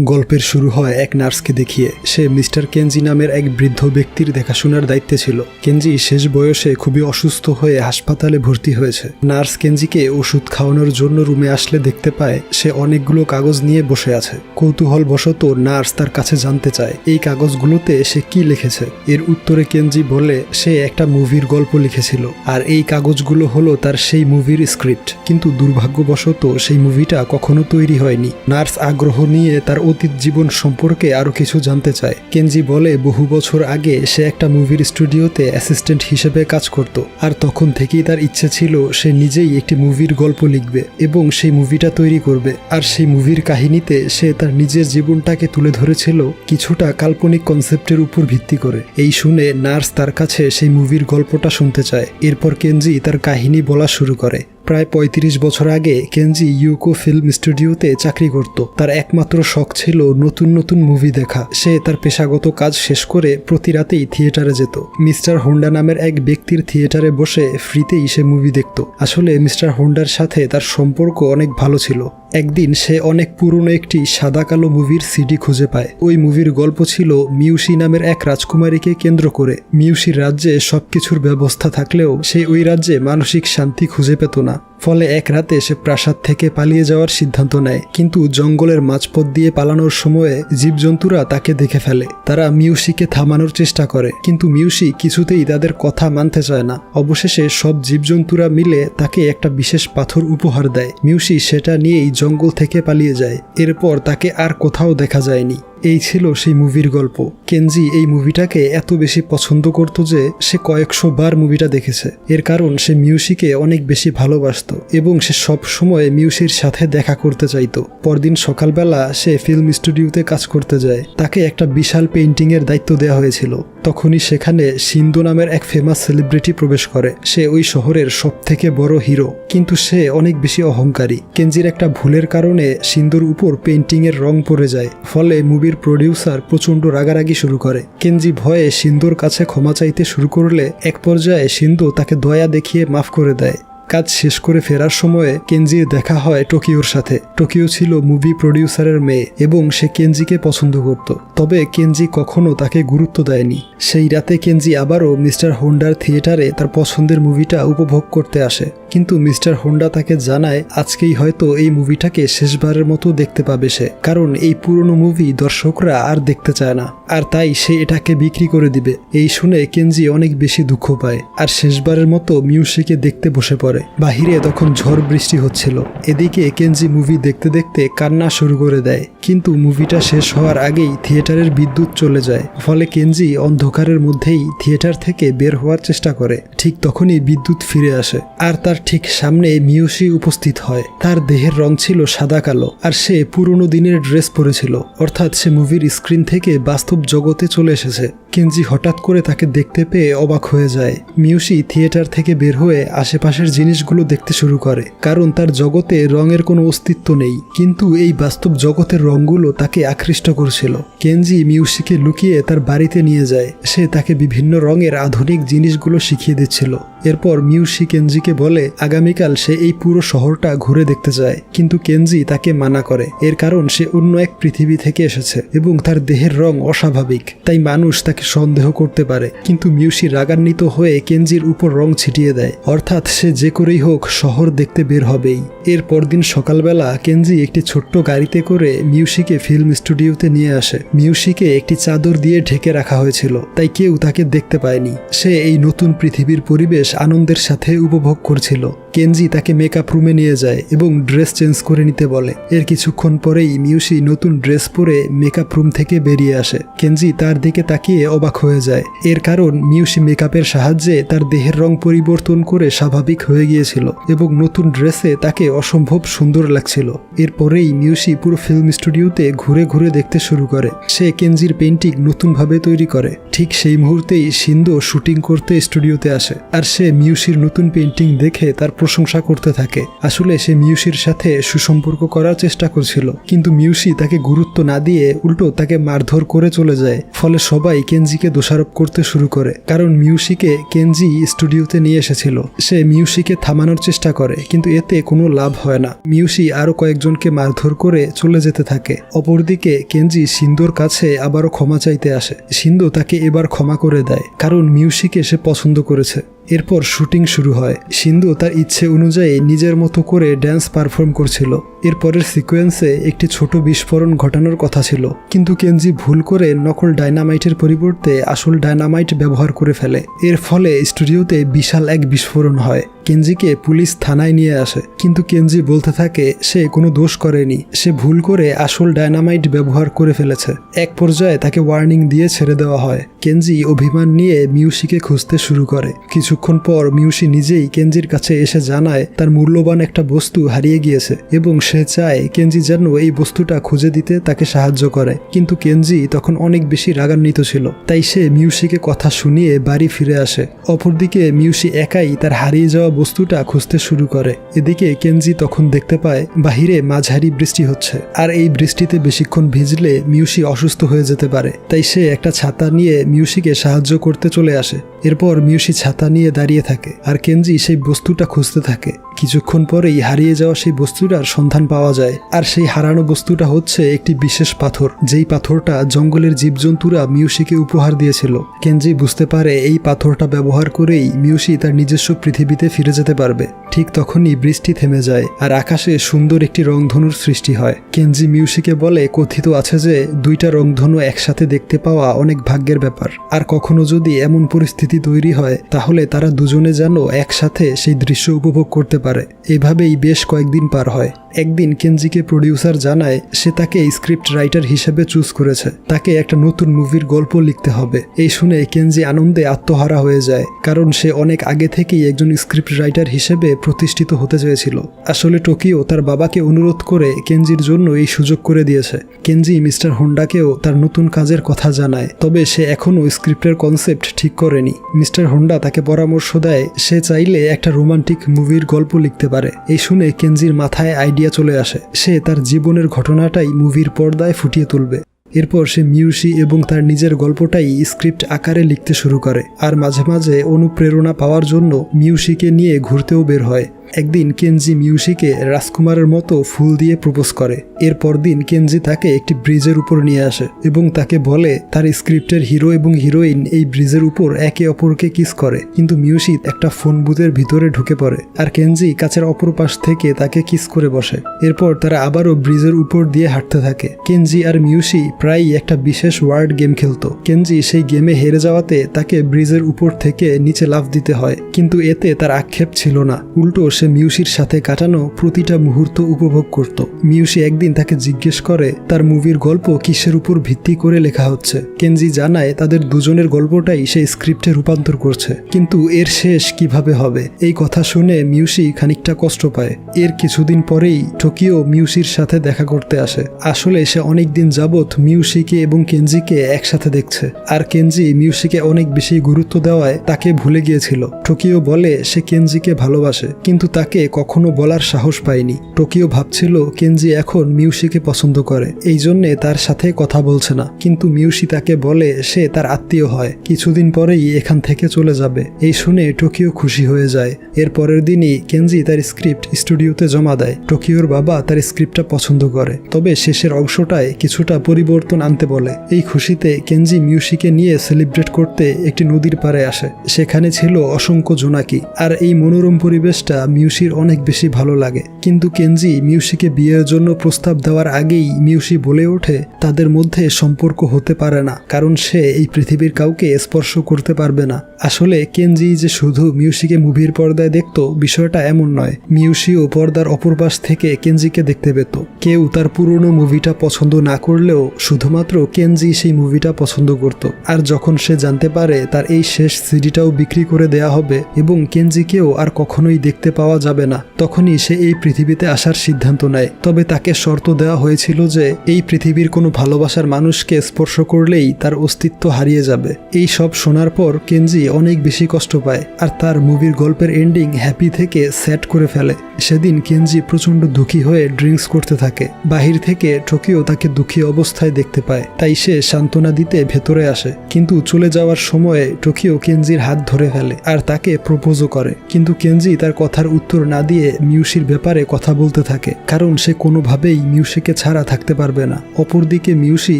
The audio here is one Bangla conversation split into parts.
গল্পের শুরু হয় এক নার্সকে দেখিয়ে। সে মিস্টার কেনজি নামের এক বৃদ্ধ ব্যক্তির দেখাশোনার দায়িত্বে ছিল। কেনজি শেষ বয়সে খুবই অসুস্থ হয়ে হাসপাতালে ভর্তি হয়েছে। নার্স কেনজিকে ওষুধ খাওয়ানোর জন্য রুমে আসলে দেখতে পায় সে অনেকগুলো কাগজ নিয়ে বসে আছে। কৌতূহলবশত নার্স তার কাছে জানতে চায় এই কাগজগুলোতে সে কি লিখেছে। এর উত্তরে কেনজি বলে সে একটা মুভির গল্প লিখেছিল আর এই কাগজগুলো হলো তার সেই মুভির স্ক্রিপ্ট। কিন্তু দুর্ভাগ্যবশত সেই মুভিটা কখনো তৈরি হয়নি। নার্স আগ্রহ নিয়ে তার অতীত জীবন সম্পর্কে আরো কিছু জানতে চায়। কেনজি বলে বহু বছর আগে সে একটা মুভির স্টুডিওতে অ্যাসিস্ট্যান্ট হিসেবে কাজ করত আর তখন থেকেই তার ইচ্ছে ছিল সে নিজেই একটি মুভির গল্প লিখবে এবং সেই মুভিটা তৈরি করবে। আর সেই মুভির কাহিনীতে সে তার নিজের জীবনটাকে তুলে ধরেছিল কিছুটা কাল্পনিক কনসেপ্টের উপর ভিত্তি করে। এই শুনে নার্স তার কাছে সেই মুভির গল্পটা শুনতে চায়। এরপর কেনজি তার কাহিনী বলা শুরু করে। প্রায় ৩৫ বছর আগে কেনজি ইউকো ফিল্ম স্টুডিওতে চাকরি করত। তার একমাত্র শখ ছিল নতুন নতুন মুভি দেখা। সে তার পেশাগত কাজ শেষ করে প্রতি রাতেই থিয়েটারে যেত। মিস্টার হোন্ডা নামের এক ব্যক্তির থিয়েটারে বসে ফ্রিতেই সে মুভি দেখত। আসলে মিস্টার হোন্ডার সাথে তার সম্পর্ক অনেক ভালো ছিল। একদিন সে অনেক পুরনো একটি সাদা কালো মুভির সিডি খুঁজে পায়। ওই মুভির গল্প ছিল মিউসি নামের এক রাজকুমারীকে কেন্দ্র করে। মিউসির রাজ্যে সবকিছুর ব্যবস্থা থাকলেও সে ওই রাজ্যে মানসিক শান্তি খুঁজে পেত না। ফলে এক রাতে সে প্রাসাদ থেকে পালিয়ে যাওয়ার সিদ্ধান্ত নেয়। কিন্তু জঙ্গলের মাঝপথ দিয়ে পালানোর সময়ে জীবজন্তুরা তাকে দেখে ফেলে। তারা মিউসিকে থামানোর চেষ্টা করে কিন্তু মিউসি কিছুতেই তাদের কথা মানতে চায় না। অবশেষে সব জীবজন্তুরা মিলে তাকে একটা বিশেষ পাথর উপহার দেয়। মিউসি সেটা নিয়েই জঙ্গল থেকে পালিয়ে যায়। এরপর তাকে আর কোথাও দেখা যায়নি। এই ছিল সেই মুভির গল্প। কেনজি এই মুভিটাকে এত বেশি পছন্দ করত যে সে কয়েকশো বার মুভিটা দেখেছে। এর কারণ সে মিউসিকে অনেক বেশি ভালোবাসত এবং সে সব সময় মিউসির সাথে দেখা করতে চাইত। পরদিন সকালবেলা সে ফিল্ম স্টুডিওতে কাজ করতে যায়। তাকে একটা বিশাল পেইন্টিংয়ের দায়িত্ব দেওয়া হয়েছিল। তখনই সেখানে শিন্দো নামের এক ফেমাস সেলিব্রিটি প্রবেশ করে। সে ওই শহরের সব থেকে বড় হিরো, কিন্তু সে অনেক বেশি অহংকারী। কেনজির একটা ভুলের কারণে শিন্দোর উপর পেইন্টিংয়ের রং পড়ে যায়। ফলে মুভির প্রডিউসার প্রচন্ড রাগারাগি শুরু করে। কেনজি ভয়ে শিন্দোর কাছে ক্ষমা চাইতে শুরু করলে এক পর্যায়ে শিন্দো তাকে দয়া দেখিয়ে মাফ করে দেয়। কাজ শেষ করে ফেরার সময়ে কেনজির দেখা হয় টোকিওর সাথে। টোকিও ছিল মুভি প্রডিউসারের মেয়ে এবং সে কেনজিকে পছন্দ করত। তবে কেনজি কখনো তাকে গুরুত্ব দেয়নি। সেই রাতে কেনজি আবারও মিস্টার হোন্ডার থিয়েটারে তার পছন্দের মুভিটা উপভোগ করতে আসে। কিন্তু মিস্টার হোন্ডা তাকে জানায় আজকেই হয়তো এই মুভিটাকে শেষবারের মতো দেখতে পাবে সে, কারণ এই পুরনো মুভি দর্শকরা আর দেখতে চায় না, আর তাই সে এটাকে বিক্রি করে দিবে। এই শুনে কেনজি অনেক বেশি দুঃখ পায় আর শেষবারের মতো মিউসিকে দেখতে বসে পড়ে। বাহিরে তখন ঝড় বৃষ্টি হচ্ছিল। এদিকে কেনজি মুভি দেখতে দেখতে কান্না শুরু করে দেয়। কিন্তু মুভিটা শেষ হওয়ার আগেই থিয়েটারের বিদ্যুৎ চলে যায়। ফলে কেনজি অন্ধকারের মধ্যেই থিয়েটার থেকে বের হওয়ার চেষ্টা করে। ঠিক তখনই বিদ্যুৎ ফিরে আসে আর তার ঠিক সামনে মিউসি উপস্থিত হয়। তার দেহের রং ছিল সাদা কালো আর সে পুরনো দিনের ড্রেস পরেছিল, অর্থাৎ সে মুভির স্ক্রিন থেকে বাস্তব জগতে চলে এসেছে। কেনজি হঠাৎ করে তাকে দেখতে পেয়ে অবাক হয়ে যায়। মিউসি থিয়েটার থেকে বের হয়ে আশেপাশের জিনিসগুলো দেখতে শুরু করে, কারণ তার জগতে রঙের কোনো অস্তিত্ব নেই। কিন্তু এই বাস্তব জগতের রঙগুলো তাকে আকৃষ্ট করছিল। কেনজি মিউসিকে লুকিয়ে তার বাড়িতে নিয়ে যায়। সে তাকে বিভিন্ন রঙের আধুনিক জিনিসগুলো শিখিয়ে দিচ্ছিল। এরপর মিউসি কেনজিকে বলে আগামীকাল সে এই পুরো শহরটা ঘুরে দেখতে যায়। কিন্তু কেনজি তাকে মানা করে। এর কারণ সে অন্য এক পৃথিবী থেকে এসেছে এবং তার দেহের রং অস্বাভাবিক, তাই মানুষ তাকে সন্দেহ করতে পারে। কিন্তু মিউসি রাগান্বিত হয়ে কেনজির উপর রং ছিটিয়ে দেয়, অর্থাৎ সে যে করেই হোক শহর দেখতে বের হবেই। এর পরদিন সকালবেলা কেনজি একটি ছোট্ট গাড়িতে করে মিউসিকে ফিল্ম স্টুডিওতে নিয়ে আসে। মিউসিকে একটি চাদর দিয়ে ঢেকে রাখা হয়েছিল, তাই কেউ তাকে দেখতে পায়নি। সে এই নতুন পৃথিবীর পরিবেশ আনন্দের সাথে উপভোগ করছিল। কেনজি তাকে মেকআপ রুমে নিয়ে যায় এবং ড্রেস চেঞ্জ করে নিতে বলে। এর কিছুক্ষণ পরেই মিউসি নতুন ড্রেস পরে মেকআপ রুম থেকে বেরিয়ে আসে। কেনজি তার দিকে তাকিয়ে অবাক হয়ে যায়। এর কারণ মিউসি মেকআপের সাহায্যে তার দেহের রং পরিবর্তন করে স্বাভাবিক হয়ে গিয়েছিল এবং নতুন ড্রেসে তাকে অসম্ভব সুন্দর লাগছিল। এরপরেই মিউসি পুরো ফিল্ম স্টুডিওতে ঘুরে ঘুরে দেখতে শুরু করে। সে কেনজির পেইন্টিং নতুনভাবে তৈরি করে। ঠিক সেই মুহূর্তেই শিন্দো শুটিং করতে স্টুডিওতে আসে আর সে সে মিউসির নতুন পেন্টিং দেখে তার প্রশংসা করতে থাকে। আসলে সে মিউসির সাথে সুসম্পর্ক করার চেষ্টা করছিল, কিন্তু মিউসি তাকে গুরুত্ব না দিয়ে উল্টো তাকে মারধর করে চলে যায়। ফলে সবাই কেনজিকে দোষারোপ করতে শুরু করে, কারণ মিউসিকে কেনজি স্টুডিওতে নিয়ে এসেছিল। সে মিউসিকে থামানোর চেষ্টা করে, কিন্তু এতে কোনো লাভ হয় না। মিউসি আরো কয়েকজনকে মারধর করে চলে যেতে থাকে। অপরদিকে কেনজি সিন্দোর কাছে আবারও ক্ষমা চাইতে আসে। সিন্দো তাকে এবার ক্ষমা করে দেয়, কারণ মিউসিকে সে পছন্দ করেছে। এরপর শুটিং শুরু হয়। সিন্ধু তার ইচ্ছে অনুযায়ী নিজের মতো করে ড্যান্স পারফর্ম করছিল। এরপরের সিকোয়েন্সে একটি ছোট বিস্ফোরণ ঘটানোর কথা ছিল, কিন্তু কেনজি ভুল করে নকল ডায়নামাইটের পরিবর্তে আসল ডায়নামাইট ব্যবহার করে ফেলে। এর ফলে স্টুডিওতে বিশাল এক বিস্ফোরণ হয়। কেনজিকে পুলিশ থানায় নিয়ে আসে, কিন্তু কেনজি বলতে থাকে সে কোনো দোষ করেনি, সে ভুল করে আসল ডায়নামাইট ব্যবহার করে ফেলেছে। এক পর্যায়ে তাকে ওয়ার্নিং দিয়ে ছেড়ে দেওয়া হয়। কেনজি অভিমান নিয়ে মিউসিকে খুঁজতে শুরু করে। কিছুক্ষণ পর মিউসি নিজেই কেনজির কাছে এসে জানায় তার মূল্যবান একটা বস্তু হারিয়ে গিয়েছে এবং সে চায় কেনজি যেন এই বস্তুটা খুঁজে দিতে তাকে সাহায্য করে। কিন্তু কেনজি তখন অনেক বেশি রাগান্বিত ছিল, তাই সে মিউসিকে কথা শুনিয়ে বাড়ি ফিরে আসে। অপরদিকে মিউসি একাই তার হারিয়ে যাওয়া বস্তুটা খুঁজতে শুরু করে। এদিকে কেনজি তখন দেখতে পায় বাহিরে মাঝারি বৃষ্টি হচ্ছে, আর এই বৃষ্টিতে বেশিক্ষণ ভিজলে মিউসি অসুস্থ হয়ে যেতে পারে। তাই সে একটা ছাতা নিয়ে মিউসিকে সাহায্য করতে চলে আসে। এরপর মিউসি ছাতা নিয়ে দাঁড়িয়ে থাকে, আর কেনজি সেই বস্তুটা খুঁজতে থাকে। কিছুক্ষণ পরেই হারিয়ে যাওয়া সেই বস্তুটার সন্ধান পাওয়া যায়, আর সেই হারানো বস্তুটা হচ্ছে একটি বিশেষ পাথর, যেই পাথরটা জঙ্গলের জীবজন্তুরা মিউসিকে উপহার দিয়েছিল। কেনজি বুঝতে পারে এই পাথরটা ব্যবহার করেই মিউসি তার নিজস্ব পৃথিবীতে ফিরে যেতে পারবে। ঠিক তখনই বৃষ্টি থেমে যায়, আর আকাশে সুন্দর একটি রংধনুর সৃষ্টি হয়। কেনজি মিউসিকে বলে কথিত আছে যে দুইটা রংধনু একসাথে দেখতে পাওয়া অনেক ভাগ্যের ব্যাপার, আর কখনো যদি এমন পরিস্থিতি তৈরি হয় তাহলে তারা দুজনে যেন একসাথে সেই দৃশ্য উপভোগ করতে পারে। এভাবেই বেশ কয়েকদিন পার হয়। একদিন কেনজিকে প্রডিউসার জানায় সে তাকে স্ক্রিপ্ট রাইটার হিসেবে চুজ করেছে, তাকে একটা নতুন মুভির গল্প লিখতে হবে। এই শুনে কেনজি আনন্দে আত্মহারা হয়ে যায়, কারণ সে অনেক আগে থেকেই একজন স্ক্রিপ্ট রাইটার হিসেবে প্রতিষ্ঠিত হতে চেয়েছিল। আসলে টোকিও তার বাবাকে অনুরোধ করে কেনজির জন্য এই সুযোগ করে দিয়েছে। কেনজি মিস্টার হোন্ডাকেও তার নতুন কাজের কথা জানায়, তবে সে এখনও স্ক্রিপ্টের কনসেপ্ট ঠিক করেনি। মিস্টার হোন্ডা তাকে পরামর্শ দেয় সে চাইলে একটা রোমান্টিক মুভির গল্প লিখতে পারে। এই শুনে কেনজির মাথায় আইডিয়া চলে আসে, সে তার জীবনের ঘটনাটাই মুভির পর্দায় ফুটিয়ে তুলবে। এরপর সে মিউসি এবং তার নিজের গল্পটাই স্ক্রিপ্ট আকারে লিখতে শুরু করে, আর মাঝে মাঝে অনুপ্রেরণা পাওয়ার জন্য মিউসিকে নিয়ে ঘুরতেও বের হয়। একদিন কেনজি মিউসিকে রাজকুমারের মতো ফুল দিয়ে প্রপোজ করে। এরপর দিন কেনজি তাকে একটি ব্রিজের উপর নিয়ে আসে এবং তাকে বলে তার স্ক্রিপ্টের হিরো এবং হিরোইন এই ব্রিজের উপর একে অপরকে কিস করে, কিন্তু মিউসি একটা ফোন বুথের ভিতরে ঢুকে পড়ে, আর কেনজি কাছের অপর পাশ থেকে তাকে কিস করে বসে। এরপর তারা আবারও ব্রিজের উপর দিয়ে হাঁটতে থাকে। কেনজি আর মিউসি প্রায়ই একটা বিশেষ ওয়ার্ড গেম খেলতো। কেনজি সেই গেমে হেরে যাওয়াতে তাকে ব্রিজের উপর থেকে নিচে লাফ দিতে হয়, কিন্তু এতে তার আক্ষেপ ছিল না, উল্টো সে মিউসির সাথে কাটানো প্রতিটা মুহূর্ত উপভোগ করত। মিউসি একদিন তাকে জিজ্ঞেস করে তার মুভির গল্প কিসের উপর ভিত্তি করে লেখা হচ্ছে। কেনজি জানায় তাদের দুজনের গল্পটাই সে স্ক্রিপ্টে রূপান্তর করছে, কিন্তু এর শেষ কিভাবে হবে। এই কথা শুনে মিউসি খানিকটা কষ্ট পায়। এর কিছুদিন পরেই টোকিও মিউসির সাথে দেখা করতে আসে। আসলে সে অনেকদিন যাবৎ মিউসিকে এবং কেনজিকে একসাথে দেখছে, আর কেনজি মিউসিকে অনেক বেশি গুরুত্ব দেওয়ায় তাকে ভুলে গিয়েছিল। টোকিও বলে সে কেনজিকে ভালোবাসে, কিন্তু তাকে কখনো বলার সাহস পায়নি। টোকিও ভাবছিল কেনজি এখন মিউসিকে পছন্দ করে, এই জন্যে তার সাথে কথা বলছে না, কিন্তু মিউসি তাকে বলে সে তার আত্মীয় হয়, কিছুদিন পরেই এখান থেকে চলে যাবে। এই শুনে টোকিও খুশি হয়ে যায়। এর পরের দিনই কেনজি তার স্ক্রিপ্ট স্টুডিওতে জমা দেয়। টোকিওর বাবা তার স্ক্রিপ্টটা পছন্দ করে, তবে শেষের অংশটায় কিছুটা পরিবর্তন আনতে বলে। এই খুশিতে কেনজি মিউসিকে নিয়ে সেলিব্রেট করতে একটি নদীর পাড়ে আসে। সেখানে ছিল অসংখ্য জোনাকি, আর এই মনোরম পরিবেশটা মিউসির অনেক বেশি ভালো লাগে। কিন্তু কেনজি মিউসিকে বিয়ের জন্য প্রস্তাব দেওয়ার আগেই মিউসি বলে ওঠে তাদের মধ্যে সম্পর্ক হতে পারে না, কারণ সে এই পৃথিবীর কাউকে স্পর্শ করতে পারবে না। আসলে কেনজি যে শুধু মিউসিকে মুভির পর্দায় দেখত, বিষয়টা এমন নয়। মিউসিও পর্দার অপর পাশ থেকে কেনজিকে দেখতে পেত। কেউ তার পুরনো মুভিটা পছন্দ না করলেও শুধুমাত্র কেনজি সেই মুভিটা পছন্দ করত। আর যখন সে জানতে পারে তার এই শেষ সিডিটাও বিক্রি করে দেয়া হবে এবং কেনজিকেও আর কখনোই দেখতে পাওয়া পাওয়া যাবে না। তখনই সে এই পৃথিবীতে আসার সিদ্ধান্ত নেয়। তবে তাকে শর্ত দেওয়া হয়েছিল যে এই পৃথিবীর কোনো ভালোবাসার মানুষকে স্পর্শ করলেই তার অস্তিত্ব হারিয়ে যাবে। এই সব শোনার পর কেনজি অনেক বেশি কষ্ট পায় আর তার মুভির গল্পের এন্ডিং হ্যাপি থেকে স্যাড করে ফেলে। সেদিন কেনজি প্রচণ্ড দুঃখী হয়ে ড্রিঙ্কস করতে থাকে। বাহির থেকে টোকিও তাকে দুঃখী অবস্থায় দেখতে পায়, তাই সে সান্ত্বনা দিতে ভেতরে আসে। কিন্তু চলে যাওয়ার সময়ে টোকিও কেনজির হাত ধরে ফেলে আর তাকে প্রপোজও করে। কিন্তু কেনজি তার কথার উত্তর না দিয়ে মিউসির ব্যাপারে কথা বলতে থাকে, কারণ সে কোনোভাবেই মিউসিকে ছাড়া থাকতে পারবে না। অপরদিকে মিউসি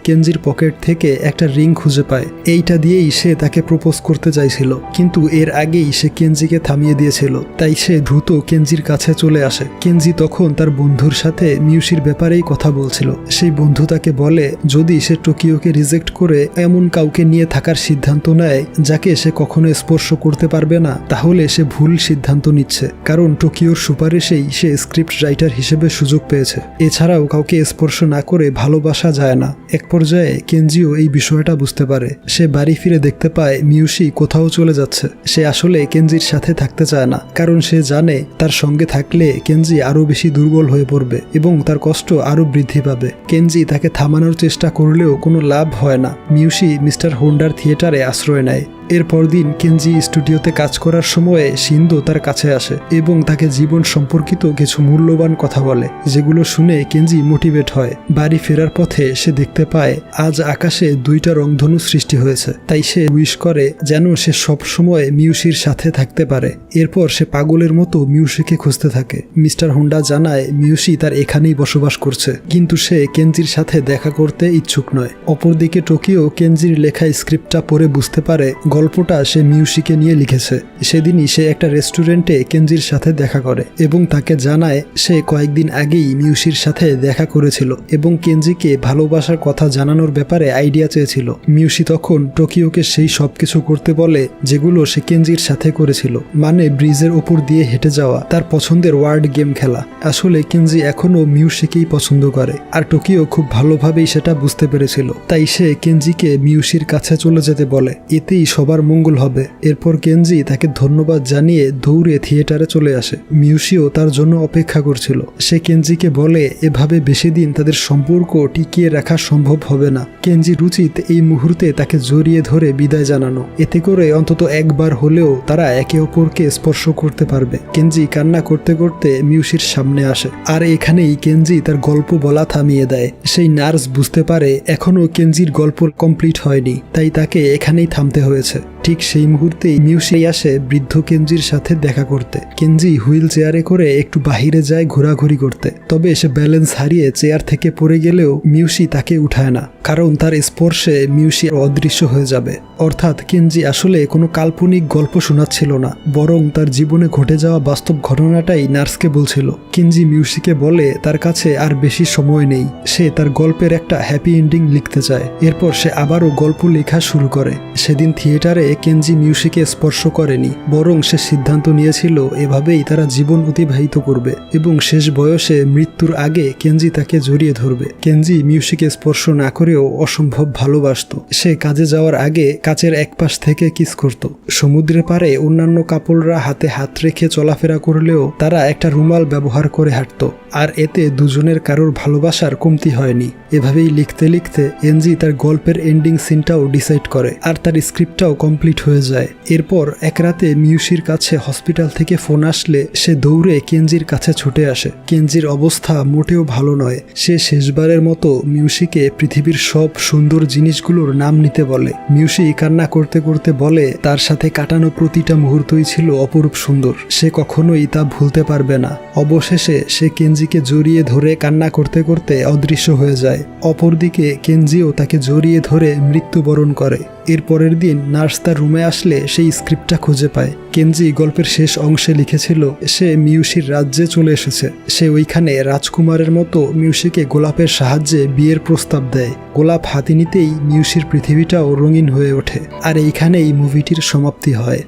কেনজির পকেট থেকে একটা রিং খুঁজে পায়। এইটা দিয়েই সে তাকে প্রপোজ করতে চাইছিল, কিন্তু এর আগেই সে কেনজিকে থামিয়ে দিয়েছিল। তাই সে দ্রুত কেনজির কাছে চলে আসে। কেনজি তখন তার বন্ধুর সাথে মিউসির ব্যাপারেই কথা বলছিল। সেই বন্ধু তাকে বলে যদি সে টোকিওকে রিজেক্ট করে এমন কাউকে নিয়ে থাকার সিদ্ধান্ত নেয় যাকে সে কখনো স্পর্শ করতে পারবে না, তাহলে সে ভুল সিদ্ধান্ত নিচ্ছে, কারণ টোকিওর সুপারিশেই সে স্ক্রিপ্ট রাইটার হিসেবে সুযোগ পেয়েছে। এছাড়াও কাউকে স্পর্শ না করে ভালোবাসা যায় না। এক পর্যায়ে কেনজিও এই বিষয়টা বুঝতে পারে। সে বাড়ি ফিরে দেখতে পায় মিউসি কোথাও চলে যাচ্ছে। সে আসলে কেনজির সাথে থাকতে চায় না, কারণ সে জানে তার সঙ্গে থাকলে কেনজি আরো বেশি দুর্বল হয়ে পড়বে এবং তার কষ্ট আরো বৃদ্ধি পাবে। কেনজি তাকে থামানোর চেষ্টা করলেও কোনো লাভ হয় না। মিউসি মিস্টার হোন্ডার থিয়েটারে আশ্রয় নেয়। এরপর দিন কেনজি স্টুডিওতে কাজ করার সময়ে শিন্দো তার কাছে আসে এবং তাকে জীবন সম্পর্কিত কিছু মূল্যবান কথা বলে, যেগুলো শুনে কেনজি মোটিভেট হয়। বাড়ি ফেরার পথে সে দেখতে পায় আজ আকাশে 2টা রংধনু সৃষ্টি হয়েছে। তাই সে উইশ করে যেন সে সব সময় মিউসির সাথে থাকতে পারে। এরপর সে পাগলের মতো মিউসিকে খুঁজতে থাকে। মিস্টার হোন্ডা জানায় মিউসি তার এখানেই বসবাস করছে, কিন্তু সে কেনজির সাথে দেখা করতে ইচ্ছুক নয়। অপরদিকে টোকিও কেনজির লেখা স্ক্রিপ্টটা পড়ে বুঝতে পারে গল্পটা সে মিউসিকে নিয়ে লিখেছে। সেদিনই সে একটা রেস্টুরেন্টে কেনজির সাথে দেখা করে এবং তাকে জানায় সে কয়েকদিন আগেই মিউসির সাথে দেখা করেছিল এবং কেনজিকে ভালোবাসার কথা জানানোর ব্যাপারে আইডিয়া চেয়েছিল। মিউসি তখন টোকিওকে সেই সব কিছু করতে বলে যেগুলো সে কেনজির সাথে করেছিল, মানে ব্রিজের ওপর দিয়ে হেঁটে যাওয়া, তার পছন্দের ওয়ার্ড গেম খেলা। আসলে কেনজি এখনও মিউসিকেই পছন্দ করে আর টোকিও খুব ভালোভাবেই সেটা বুঝতে পেরেছিল। তাই সে কেনজিকে মিউসির কাছে চলে যেতে বলে, এতেই সবার মঙ্গল হবে। এরপর কেনজি তাকে ধন্যবাদ জানিয়ে দৌড়ে থিয়েটারে চলে আসে। মিউসিও তার জন্য অপেক্ষা করছিল। সে কেনজিকে বলে এভাবে বেশি দিন তাদের সম্পর্ক টিকিয়ে রাখা সম্ভব হবে না। কেনজির উচিত এই মুহূর্তে তাকে জড়িয়ে ধরে বিদায় জানানো, এতে করে অন্তত একবার হলেও তারা একে অপরকে স্পর্শ করতে পারবে। কেনজি কান্না করতে করতে মিউসির সামনে আসে আর এখানেই কেনজি তার গল্প বলা থামিয়ে দেয়। সেই নার্স বুঝতে পারে এখনো কেনজির গল্প কমপ্লিট হয়নি, তাই তাকে এখানেই থামতে হয়েছে। ঠিক সেই মুহূর্তেই মিউসি আসে বৃদ্ধ কেনজির সাথে দেখা করতে। কেনজি হুইল চেয়ারে করে একটু বাহিরে যায় ঘোরাঘুরি করতে, তবে সে ব্যালেন্স হারিয়ে চেয়ার থেকে পড়ে গেলেও মিউসি তাকে উঠায় না, কারণ তার স্পর্শে মিউসি অদৃশ্য হয়ে যাবে। অর্থাৎ কেনজি আসলে কোনো কাল্পনিক গল্প শোনাচ্ছিল না, বরং তার জীবনে ঘটে যাওয়া বাস্তব ঘটনাটাই নার্সকে বলছিল। কেনজি মিউসিকে বলে তার কাছে আর বেশি সময় নেই, সে তার গল্পের একটা হ্যাপি এন্ডিং লিখতে চায়। এরপর সে আবারও গল্প লেখা শুরু করে। সেদিন থিয়েটারে কেনজি মিউসিকে স্পর্শ করেনি, বরং সে সিদ্ধান্ত নিয়েছিল এভাবেই তারা জীবন অতিবাহিত করবে এবং শেষ বয়সে মৃত্যুর আগে কেনজি তাকে জড়িয়ে ধরবে। কেনজি মিউসিকে স্পর্শ না করেও অসম্ভব ভালোবাসত। সে কাজে যাওয়ার আগে কাচের এক পাশ থেকে কিস করত। সমুদ্রের পাড়ে অন্যান্য কাপড়রা হাতে হাত রেখে চলাফেরা করলেও তারা একটা রুমাল ব্যবহার করে হাঁটত, আর এতে দুজনের কারোর ভালোবাসার কমতি হয়নি। এভাবেই লিখতে লিখতে কেনজি তার গল্পের এন্ডিং সিনটাও ডিসাইড করে আর তার স্ক্রিপ্টটাও কমপ্লিট হয়ে যায়। এরপর এক রাতে মিউসির কাছে হসপিটাল থেকে ফোন আসলে সে দৌড়ে কেনজির কাছে ছুটে আসে। কেনজির অবস্থা মোটেও ভালো নয়। সে শেষবারের মতো মিউসিকে পৃথিবীর সব সুন্দর জিনিসগুলোর নাম নিতে বলে। মিউসি কান্না করতে করতে বলে তার সাথে কাটানো প্রতিটা মুহূর্তই ছিল অপরূপ সুন্দর, সে কখনোই তা ভুলতে পারবে না। অবশেষে সে কেনজিকে জড়িয়ে ধরে কান্না করতে করতে অদৃশ্য হয়ে যায়। অপরদিকে কেনজিও তাকে জড়িয়ে ধরে মৃত্যুবরণ করে। এর পরের দিন নার্স তার রুমে আসলে সেই স্ক্রিপ্টটা খুঁজে পায়। কেনজি গল্পের শেষ অংশে লিখেছিল সে মিউসির রাজ্যে চলে এসেছে। সে ওইখানে রাজকুমারের মতো মিউসিকে গোলাপের সাহায্যে বিয়ের প্রস্তাব দেয়। গোলাপ হাতে নিতেই মিউসির পৃথিবীটাও রঙিন হয়ে ওঠে। আর এইখানেই মুভিটির সমাপ্তি হয়।